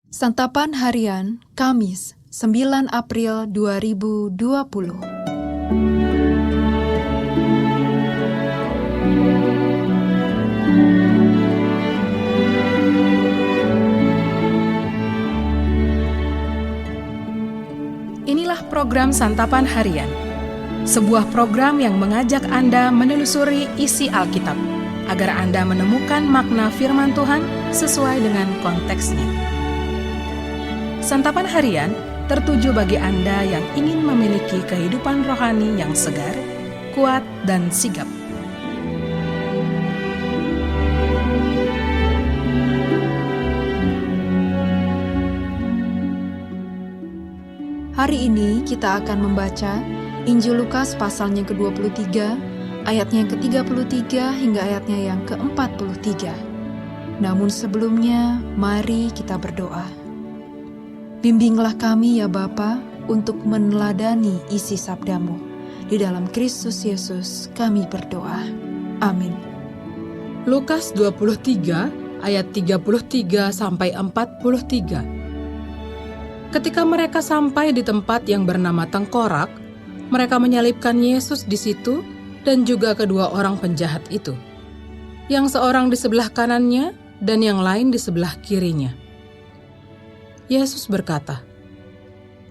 Santapan Harian, Kamis, 9 April 2020. Inilah program Santapan Harian, sebuah program yang mengajak Anda menelusuri isi Alkitab, agar Anda menemukan makna firman Tuhan sesuai dengan konteksnya. Santapan Harian tertuju bagi Anda yang ingin memiliki kehidupan rohani yang segar, kuat, dan sigap. Hari ini kita akan membaca Injil Lukas pasalnya ke-23, ayatnya yang ke-33 hingga ayatnya yang ke-43. Namun sebelumnya, mari kita berdoa. Bimbinglah kami ya Bapa untuk meneladani isi sabdamu. Di dalam Kristus Yesus kami berdoa. Amin. Lukas 23 ayat 33 sampai 43. Ketika mereka sampai di tempat yang bernama Tengkorak, mereka menyalibkan Yesus di situ dan juga kedua orang penjahat itu, yang seorang di sebelah kanannya dan yang lain di sebelah kirinya. Yesus berkata,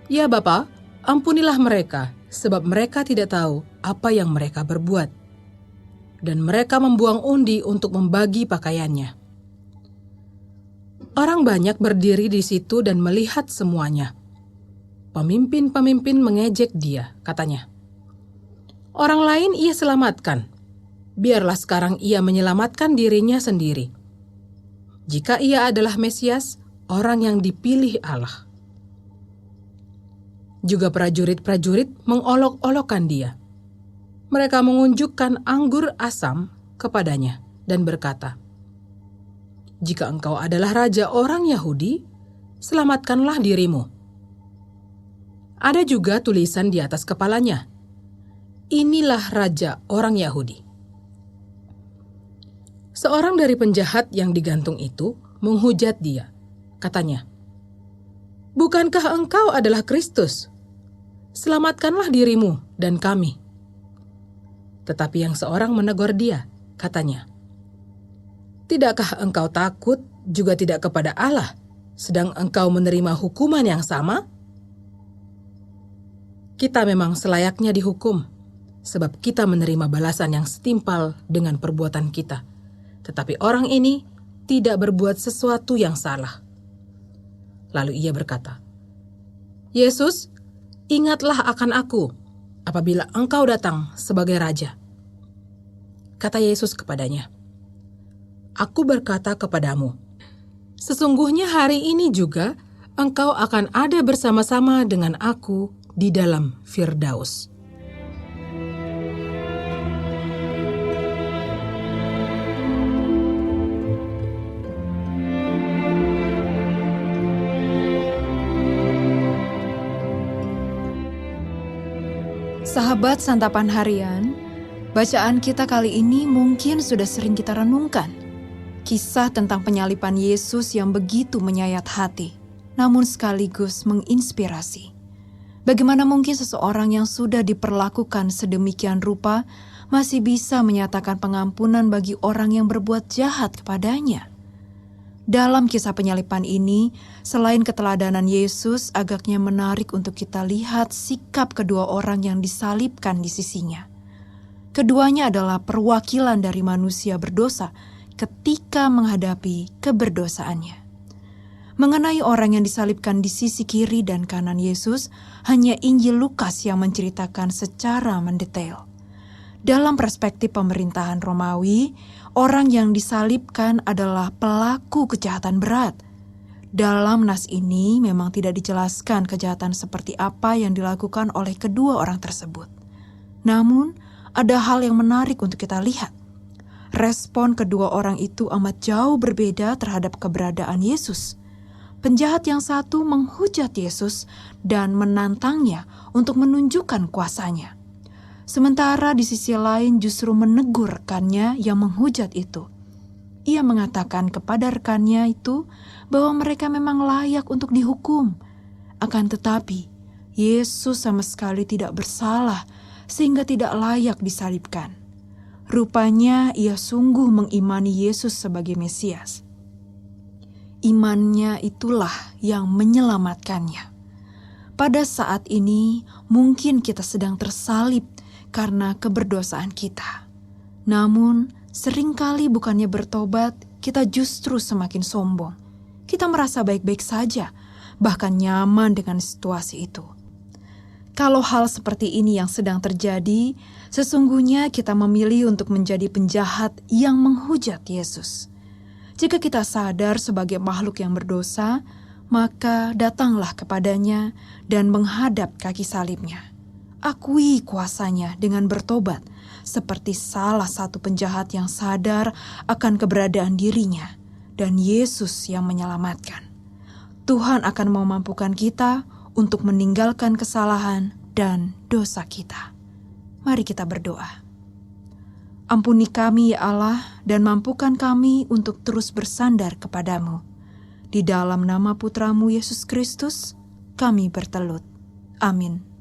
"Ya Bapa, ampunilah mereka, sebab mereka tidak tahu apa yang mereka berbuat." Dan mereka membuang undi untuk membagi pakaiannya. Orang banyak berdiri di situ dan melihat semuanya. Pemimpin-pemimpin mengejek dia, katanya. Orang lain ia selamatkan. Biarlah sekarang ia menyelamatkan dirinya sendiri. Jika ia adalah Mesias, orang yang dipilih Allah. Juga prajurit-prajurit mengolok-olokkan dia. Mereka mengunjukkan anggur asam kepadanya dan berkata, "Jika engkau adalah raja orang Yahudi, selamatkanlah dirimu." Ada juga tulisan di atas kepalanya, "Inilah raja orang Yahudi." Seorang dari penjahat yang digantung itu menghujat dia. Katanya, "Bukankah engkau adalah Kristus? Selamatkanlah dirimu dan kami." Tetapi yang seorang menegur dia, katanya, "Tidakkah engkau takut juga tidak kepada Allah, sedang engkau menerima hukuman yang sama?" Kita memang selayaknya dihukum, sebab kita menerima balasan yang setimpal dengan perbuatan kita. Tetapi orang ini tidak berbuat sesuatu yang salah. Lalu ia berkata, "Yesus, ingatlah akan aku apabila engkau datang sebagai raja." Kata Yesus kepadanya, "Aku berkata kepadamu, sesungguhnya hari ini juga engkau akan ada bersama-sama dengan aku di dalam Firdaus." Sahabat Santapan Harian, bacaan kita kali ini mungkin sudah sering kita renungkan. Kisah tentang penyaliban Yesus yang begitu menyayat hati, namun sekaligus menginspirasi. Bagaimana mungkin seseorang yang sudah diperlakukan sedemikian rupa masih bisa menyatakan pengampunan bagi orang yang berbuat jahat kepadanya? Dalam kisah penyaliban ini, selain keteladanan Yesus, agaknya menarik untuk kita lihat sikap kedua orang yang disalibkan di sisinya. Keduanya adalah perwakilan dari manusia berdosa ketika menghadapi keberdosaannya. Mengenai orang yang disalibkan di sisi kiri dan kanan Yesus, hanya Injil Lukas yang menceritakan secara mendetail. Dalam perspektif pemerintahan Romawi, orang yang disalibkan adalah pelaku kejahatan berat. Dalam nas ini memang tidak dijelaskan kejahatan seperti apa yang dilakukan oleh kedua orang tersebut. Namun, ada hal yang menarik untuk kita lihat. Respon kedua orang itu amat jauh berbeda terhadap keberadaan Yesus. Penjahat yang satu menghujat Yesus dan menantangnya untuk menunjukkan kuasanya. Sementara di sisi lain justru menegurkannya yang menghujat itu. ia mengatakan kepada rekannya itu bahwa mereka memang layak untuk dihukum. Akan tetapi, Yesus sama sekali tidak bersalah sehingga tidak layak disalibkan. Rupanya ia sungguh mengimani Yesus sebagai Mesias. Imannya itulah yang menyelamatkannya. Pada saat ini mungkin kita sedang tersalib karena keberdosaan kita. Namun seringkali bukannya bertobat, kita justru semakin sombong. Kita merasa baik-baik saja, bahkan nyaman dengan situasi itu. Kalau hal seperti ini yang sedang terjadi, sesungguhnya kita memilih untuk menjadi penjahat yang menghujat Yesus. Jika kita sadar sebagai makhluk yang berdosa, maka datanglah kepadanya dan menghadap kaki salibnya. Akui kuasanya dengan bertobat, seperti salah satu penjahat yang sadar akan keberadaan dirinya, dan Yesus yang menyelamatkan. Tuhan akan memampukan kita untuk meninggalkan kesalahan dan dosa kita. Mari kita berdoa. Ampuni kami ya Allah, dan mampukan kami untuk terus bersandar kepadamu. Di dalam nama Putramu Yesus Kristus, kami bertelut. Amin.